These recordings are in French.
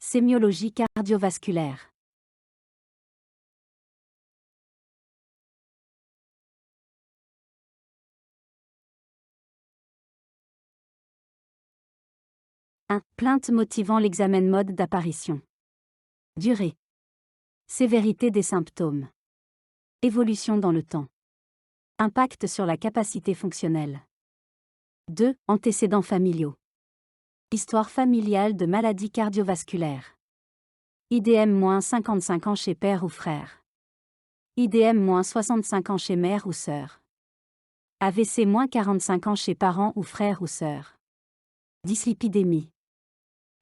Sémiologie cardiovasculaire. Plainte motivant l'examen mode d'apparition. Durée. Sévérité des symptômes. Évolution dans le temps. Impact sur la capacité fonctionnelle. 2. Antécédents familiaux. Histoire familiale de maladies cardiovasculaires. IDM-55 ans chez père ou frère. IDM-65 ans chez mère ou sœur. AVC-45 ans chez parents ou frère ou sœur. Dyslipidémie.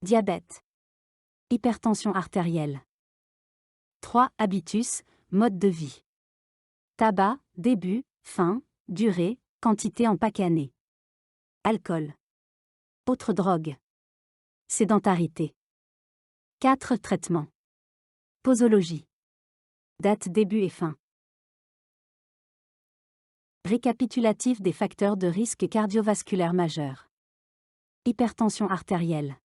Diabète. Hypertension artérielle. 3. Habitus, mode de vie. Tabac, début, fin, durée, quantité en paquet année. Alcool. Autres drogues. Sédentarité. 4. Traitements. Posologie. Date début et fin. Récapitulatif des facteurs de risque cardiovasculaire majeurs. Hypertension artérielle.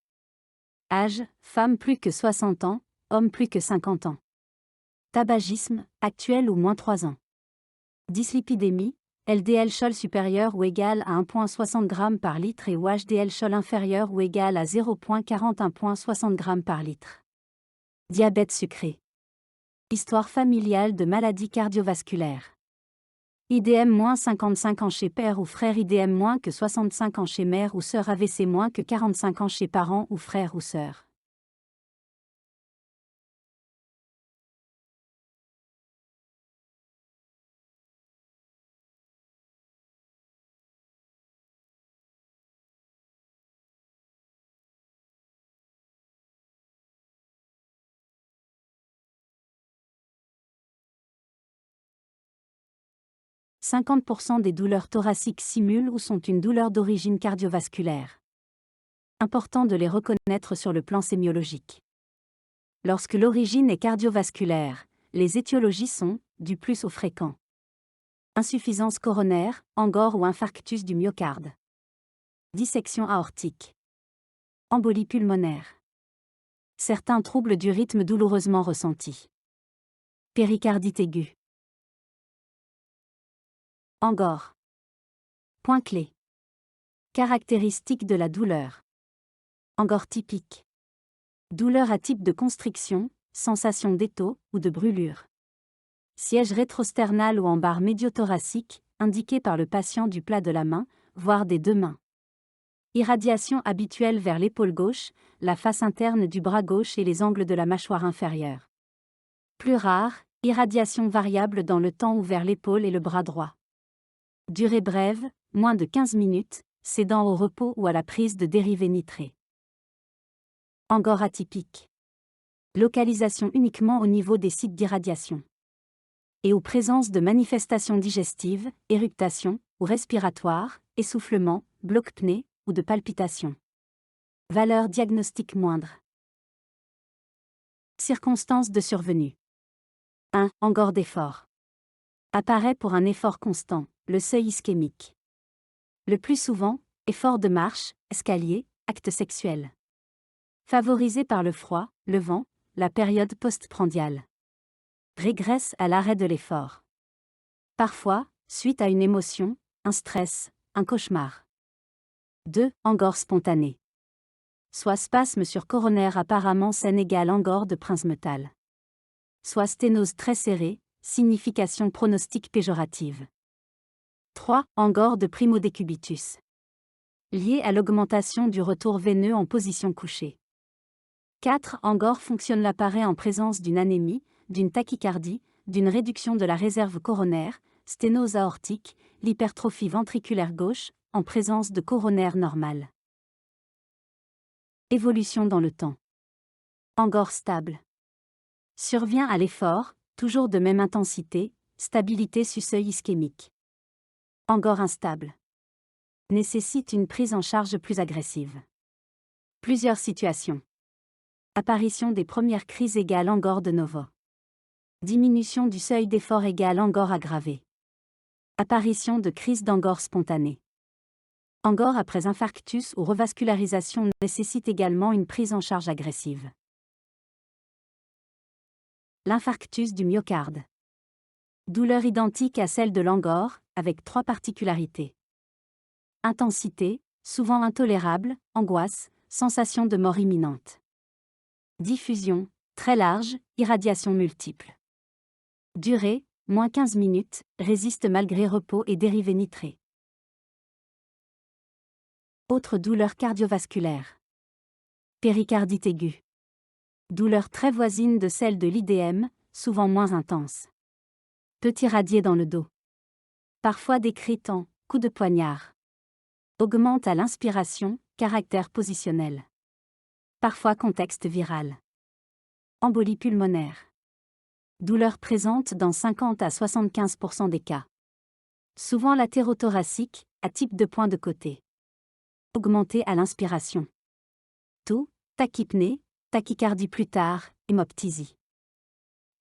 Âge, femme plus que 60 ans, homme plus que 50 ans. Tabagisme, actuel ou moins 3 ans. Dyslipidémie, LDL-CHOL supérieur ou égal à 1,60 g par litre et ou HDL-CHOL inférieur ou égal à 0,40-1,60 g par litre. Diabète sucré. Histoire familiale de maladies cardiovasculaires. IDM-55 ans chez père ou frère, IDM-65 ans chez mère ou sœur, AVC-45 ans chez parents ou frère ou sœur. « 50% des douleurs thoraciques simulent ou sont une douleur d'origine cardiovasculaire. Important de les reconnaître sur le plan sémiologique. Lorsque l'origine est cardiovasculaire, les étiologies sont, du plus au fréquent. Insuffisance coronaire, angor ou infarctus du myocarde. Dissection aortique. Embolie pulmonaire. Certains troubles du rythme douloureusement ressentis. Péricardite aiguë. Angor. Point clé. Caractéristiques de la douleur. Angor typique. Douleur à type de constriction, sensation d'étau ou de brûlure. Siège rétrosternal ou en barre médiothoracique, indiqué par le patient du plat de la main, voire des deux mains. Irradiation habituelle vers l'épaule gauche, la face interne du bras gauche et les angles de la mâchoire inférieure. Plus rare, irradiation variable dans le temps ou vers l'épaule et le bras droit. Durée brève, moins de 15 minutes, cédant au repos ou à la prise de dérivés nitrés. Angor atypique. Localisation uniquement au niveau des sites d'irradiation. Et aux présences de manifestations digestives, éructation ou respiratoires, essoufflement, bloc-pnée ou de palpitations. Valeur diagnostique moindre. Circonstances de survenue. 1. Angor d'effort. Apparaît pour un effort constant, le seuil ischémique. Le plus souvent, effort de marche, escalier, acte sexuel. Favorisé par le froid, le vent, la période postprandiale. Régresse à l'arrêt de l'effort. Parfois, suite à une émotion, un stress, un cauchemar. 2. Angor spontanée. Soit spasme surcoronaire apparemment sain égale angor de Prinzmetal. Soit sténose très serrée, signification pronostique péjorative. 3. Angor de primodécubitus. Lié à l'augmentation du retour veineux en position couchée. 4. Angor fonctionne l'apparaît en présence d'une anémie, d'une tachycardie, d'une réduction de la réserve coronaire, sténose aortique, l'hypertrophie ventriculaire gauche, en présence de coronaire normal. Évolution dans le temps. Angor stable. Survient à l'effort, toujours de même intensité, stabilité sous seuil ischémique. Angor instable. Nécessite une prise en charge plus agressive. Plusieurs situations. Apparition des premières crises égale angor de novo. Diminution du seuil d'effort égale angor aggravé. Apparition de crise d'angor spontanée. Angor après infarctus ou revascularisation nécessite également une prise en charge agressive. L'infarctus du myocarde. Douleur identique à celle de l'angor, avec 3 particularités. Intensité, souvent intolérable, angoisse, sensation de mort imminente. Diffusion, très large, irradiation multiple. Durée, moins 15 minutes, résiste malgré repos et dérivés nitrés. Autre douleur cardiovasculaire. Péricardite aiguë. Douleur très voisine de celle de l'IDM, souvent moins intense. Peut irradier dans le dos. Parfois décrite en coup de poignard. Augmente à l'inspiration, caractère positionnel. Parfois contexte viral. Embolie pulmonaire. Douleur présente dans 50 à 75% des cas. Souvent latérothoracique, à type de point de côté. Augmentée à l'inspiration. Toux, tachypnée, tachycardie plus tard, hémoptysie.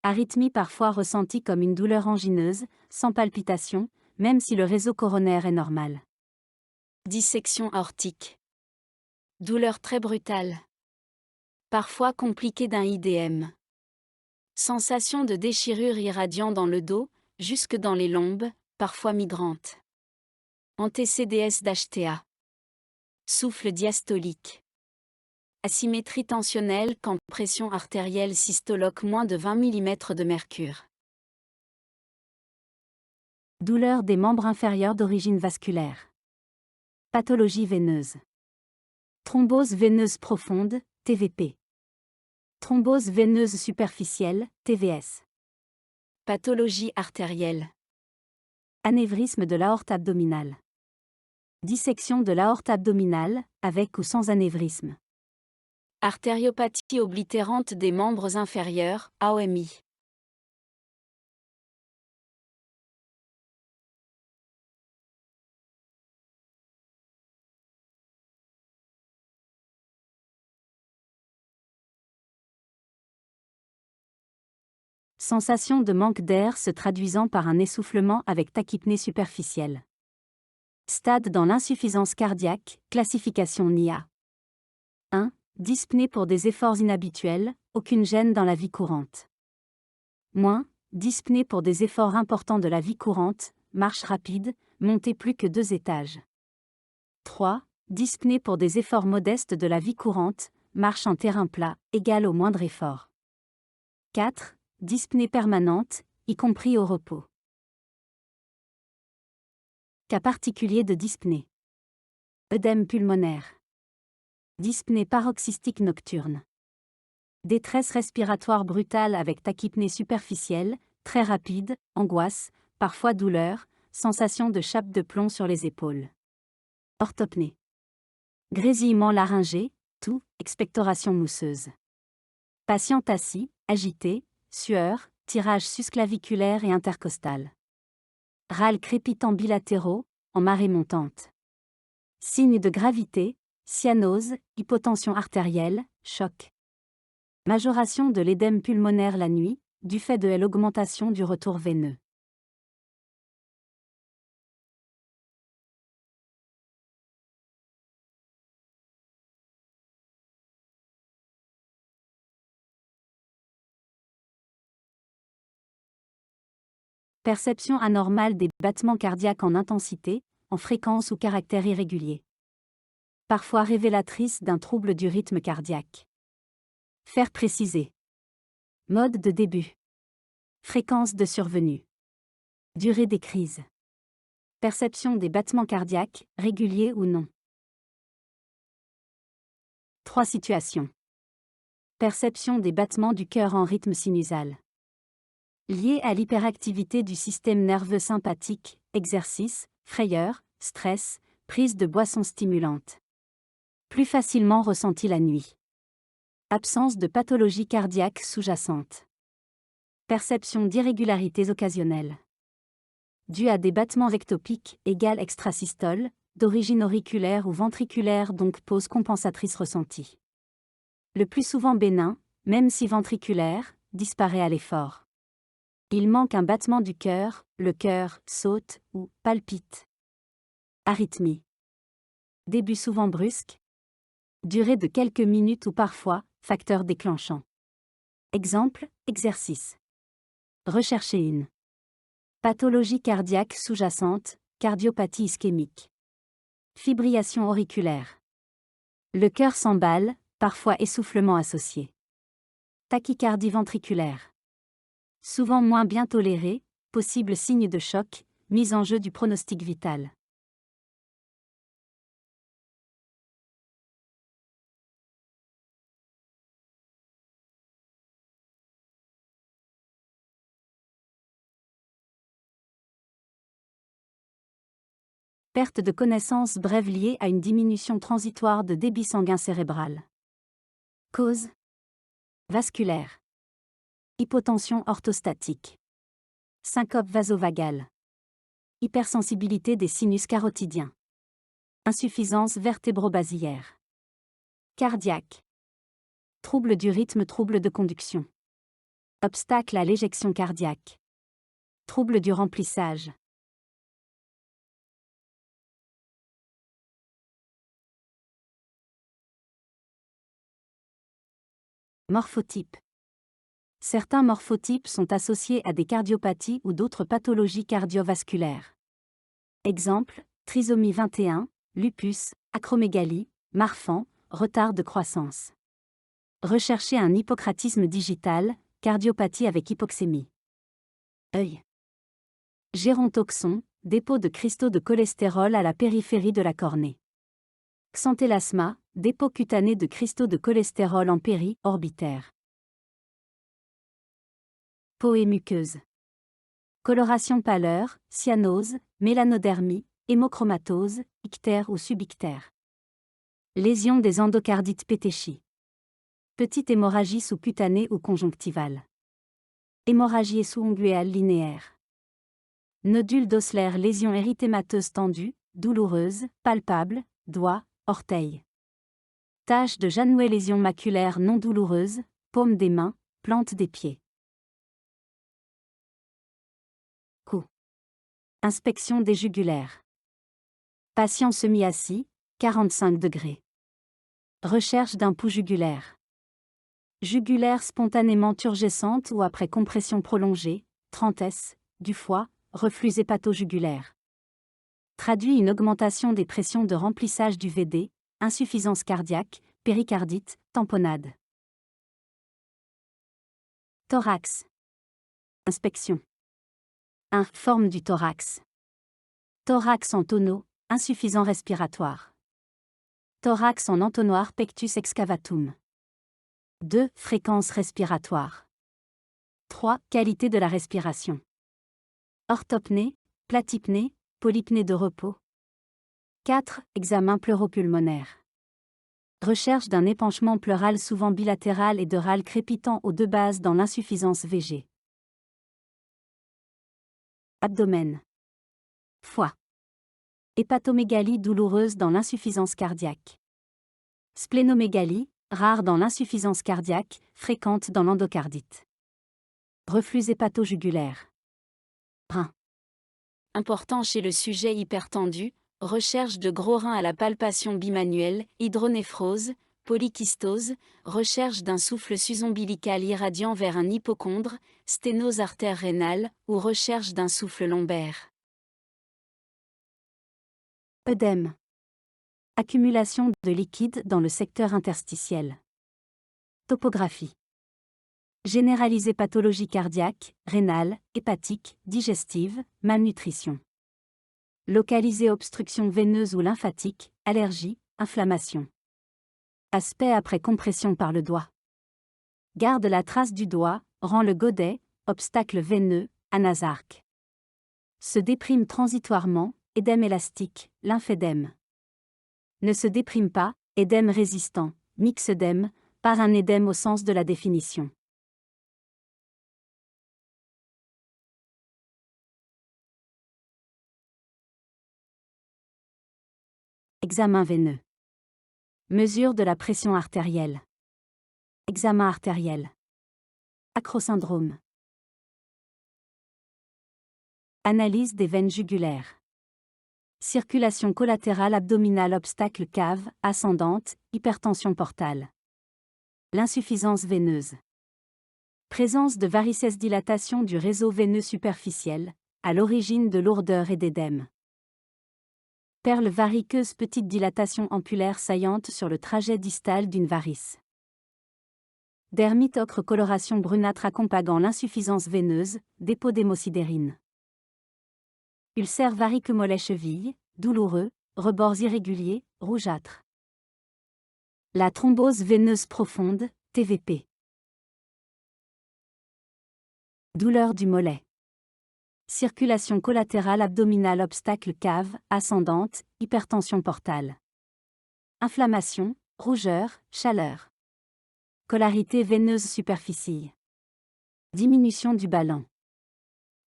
Arythmie parfois ressentie comme une douleur angineuse, sans palpitation, même si le réseau coronaire est normal. Dissection aortique. Douleur très brutale. Parfois compliquée d'un IDM. Sensation de déchirure irradiant dans le dos, jusque dans les lombes, parfois migrante. Antécédés d'HTA. Souffle diastolique. Asymétrie tensionnelle quand pression artérielle systolique moins de 20 mm de mercure. Douleur des membres inférieurs d'origine vasculaire. Pathologie veineuse. Thrombose veineuse profonde, TVP. Thrombose veineuse superficielle, TVS. Pathologie artérielle. Anévrisme de l'aorte abdominale. Dissection de l'aorte abdominale, avec ou sans anévrisme. Artériopathie oblitérante des membres inférieurs, AOMI. Sensation de manque d'air se traduisant par un essoufflement avec tachypnée superficielle. Stade dans l'insuffisance cardiaque, classification NIA. 1. Dyspnée pour des efforts inhabituels, aucune gêne dans la vie courante. Moins, dyspnée pour des efforts importants de la vie courante, marche rapide, montée plus que 2 étages. 3. Dyspnée pour des efforts modestes de la vie courante, marche en terrain plat, égale au moindre effort. 4. Dyspnée permanente, y compris au repos. Cas particulier de dyspnée. Œdème pulmonaire. Dyspnée paroxystique nocturne. Détresse respiratoire brutale avec tachypnée superficielle, très rapide, angoisse, parfois douleur, sensation de chape de plomb sur les épaules. Orthopnée. Grésillement laryngé, toux, expectoration mousseuse. Patient assis, agité, sueur, tirage susclaviculaire et intercostal. Râles crépitants bilatéraux, en marée montante. Signes de gravité, cyanose, hypotension artérielle, choc. Majoration de l'édème pulmonaire la nuit, du fait de l'augmentation du retour veineux. Perception anormale des battements cardiaques en intensité, en fréquence ou caractère irrégulier. Parfois révélatrice d'un trouble du rythme cardiaque. Faire préciser. Mode de début. Fréquence de survenue. Durée des crises. Perception des battements cardiaques, réguliers ou non. 3 situations. Perception des battements du cœur en rythme sinusal. Lié à l'hyperactivité du système nerveux sympathique, exercice, frayeur, stress, prise de boissons stimulantes. Plus facilement ressenti la nuit. Absence de pathologie cardiaque sous-jacente. Perception d'irrégularités occasionnelles. Due à des battements vectopiques égale extrasystole, d'origine auriculaire ou ventriculaire donc pause compensatrice ressentie. Le plus souvent bénin, même si ventriculaire, disparaît à l'effort. Il manque un battement du cœur, le cœur saute ou palpite. Arythmie. Début souvent brusque. Durée de quelques minutes ou parfois, facteur déclenchant. Exemple, exercice. Recherchez une pathologie cardiaque sous-jacente, cardiopathie ischémique. Fibrillation auriculaire. Le cœur s'emballe, parfois essoufflement associé. Tachycardie ventriculaire. Souvent moins bien tolérée, possible signe de choc, mise en jeu du pronostic vital. Perte de connaissance brève liée à une diminution transitoire de débit sanguin cérébral. Cause vasculaire. Hypotension orthostatique. Syncope vasovagale. Hypersensibilité des sinus carotidiens. Insuffisance vertébro-basilaire. Cardiaque. Trouble du rythme, trouble de conduction. Obstacle à l'éjection cardiaque. Trouble du remplissage. Morphotype. Certains morphotypes sont associés à des cardiopathies ou d'autres pathologies cardiovasculaires. Exemple, trisomie 21, lupus, acromégalie, Marfan, retard de croissance. Recherchez un hypocratisme digital, cardiopathie avec hypoxémie. Œil. Gérontoxon, dépôt de cristaux de cholestérol à la périphérie de la cornée. Xanthelasma, dépôt cutané de cristaux de cholestérol en péri-orbitaire. Peau et muqueuse. Coloration pâleur, cyanose, mélanodermie, hémochromatose, ictère ou subictère. Lésion des endocardites pétéchies. Petite hémorragie sous-cutanée ou conjonctivale. Hémorragie sous-onguéale linéaire. Nodule d'Osler, lésion érythémateuse tendue, douloureuse, palpable, doigt, orteil. Tache de Janouet, lésion maculaire non douloureuse, paume des mains, plante des pieds. Cou. Inspection des jugulaires. Patient semi-assis, 45 degrés. Recherche d'un pouls jugulaire. Jugulaire spontanément turgescente ou après compression prolongée, 30 S, du foie, reflux hépato-jugulaire. Traduit une augmentation des pressions de remplissage du VD, insuffisance cardiaque, péricardite, tamponnade. Thorax. Inspection. 1. Forme du thorax. Thorax en tonneau, insuffisant respiratoire. Thorax en entonnoir, pectus excavatum. 2. Fréquence respiratoire. 3. Qualité de la respiration. Orthopnée, platypnée, polypnée de repos. 4. Examen pleuropulmonaire. Recherche d'un épanchement pleural souvent bilatéral et de râle crépitant aux deux bases dans l'insuffisance VG. Abdomen. Foie. Hépatomégalie douloureuse dans l'insuffisance cardiaque. Splénomégalie, rare dans l'insuffisance cardiaque, fréquente dans l'endocardite. Reflux hépato-jugulaire. Rein. Important chez le sujet hypertendu, recherche de gros reins à la palpation bimanuelle, hydronéphrose, polykystose, recherche d'un souffle sus-ombilical irradiant vers un hypocondre, sténose artère rénale, ou recherche d'un souffle lombaire. œdème. Accumulation de liquide dans le secteur interstitiel. Topographie. Généralisée pathologie cardiaque, rénale, hépatique, digestive, malnutrition. Localisée obstruction veineuse ou lymphatique, allergie, inflammation. Aspect après compression par le doigt. Garde la trace du doigt, rend le godet, obstacle veineux, anasarque. Se déprime transitoirement, édème élastique, lymphédème. Ne se déprime pas, édème résistant, myxœdème, par un édème au sens de la définition. Examen veineux. Mesure de la pression artérielle. Examen artériel. Acrosyndrome. Analyse des veines jugulaires. Circulation collatérale abdominale, obstacle cave, ascendante, hypertension portale. L'insuffisance veineuse. Présence de varices, dilatation du réseau veineux superficiel, à l'origine de lourdeur et d'édème. Perle variqueuse, petite dilatation ampulaire saillante sur le trajet distal d'une varice. Dermite ocre, coloration brunâtre accompagnant l'insuffisance veineuse, dépôt d'hémosidérine. Ulcère varique-mollet cheville, douloureux, rebords irréguliers, rougeâtres. La thrombose veineuse profonde, TVP. Douleur du mollet. Circulation collatérale abdominale, obstacle cave, ascendante, hypertension portale. Inflammation, rougeur, chaleur. Collarité veineuse superficie. Diminution du ballon.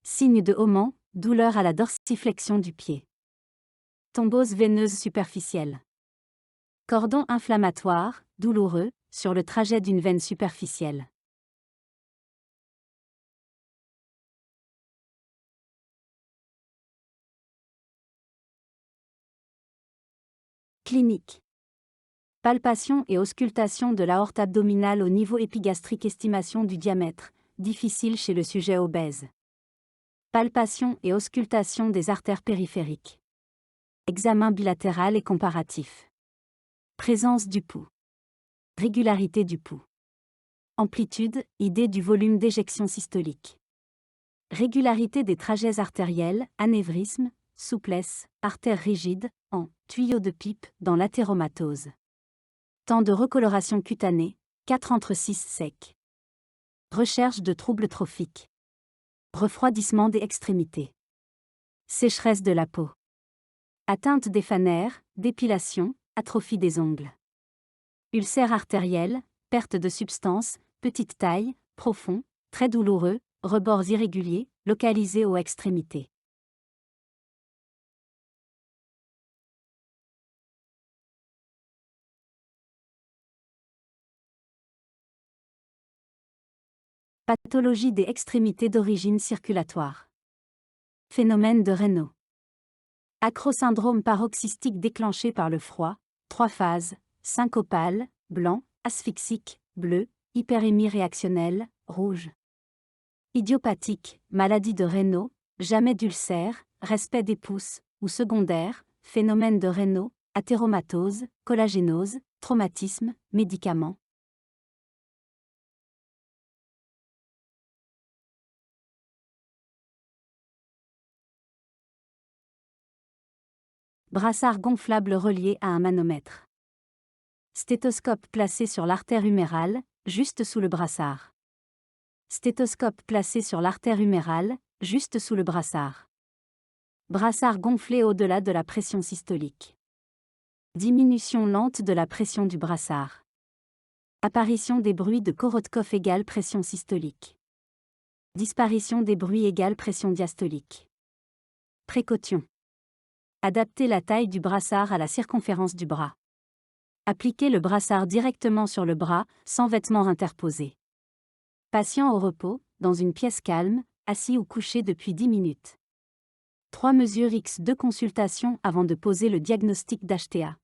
Signe de Homan, douleur à la dorsiflexion du pied. Thrombose veineuse superficielle. Cordon inflammatoire, douloureux, sur le trajet d'une veine superficielle. Clinique. Palpation et auscultation de l'aorte abdominale au niveau épigastrique, estimation du diamètre, difficile chez le sujet obèse. Palpation et auscultation des artères périphériques. Examen bilatéral et comparatif. Présence du pouls. Régularité du pouls. Amplitude, idée du volume d'éjection systolique. Régularité des trajets artériels, anévrisme, souplesse, artère rigide, en tuyau de pipe, dans l'athéromatose. Temps de recoloration cutanée, 4 entre 6 sec. Recherche de troubles trophiques. Refroidissement des extrémités. Sécheresse de la peau. Atteinte des phanères, dépilation, atrophie des ongles. Ulcère artériel, perte de substance, petite taille, profond, très douloureux, rebords irréguliers, localisés aux extrémités. Pathologie des extrémités d'origine circulatoire. Phénomène de Raynaud. Acrosyndrome paroxystique déclenché par le froid, 3 phases, syncopale, blanc, asphyxique, bleu, hyperémie réactionnelle, rouge. Idiopathique, maladie de Raynaud, jamais d'ulcère, respect des pouces, ou secondaire, phénomène de Raynaud, athéromatose, collagénose, traumatisme, médicaments. Brassard gonflable relié à un manomètre. Stéthoscope placé sur l'artère humérale, juste sous le brassard. Stéthoscope placé sur l'artère humérale, juste sous le brassard. Brassard gonflé au-delà de la pression systolique. Diminution lente de la pression du brassard. Apparition des bruits de Korotkov égale pression systolique. Disparition des bruits égale pression diastolique. Précaution. Adapter la taille du brassard à la circonférence du bras. Appliquer le brassard directement sur le bras, sans vêtements interposés. Patient au repos, dans une pièce calme, assis ou couché depuis 10 minutes. 3 mesures X2 consultations avant de poser le diagnostic d'HTA.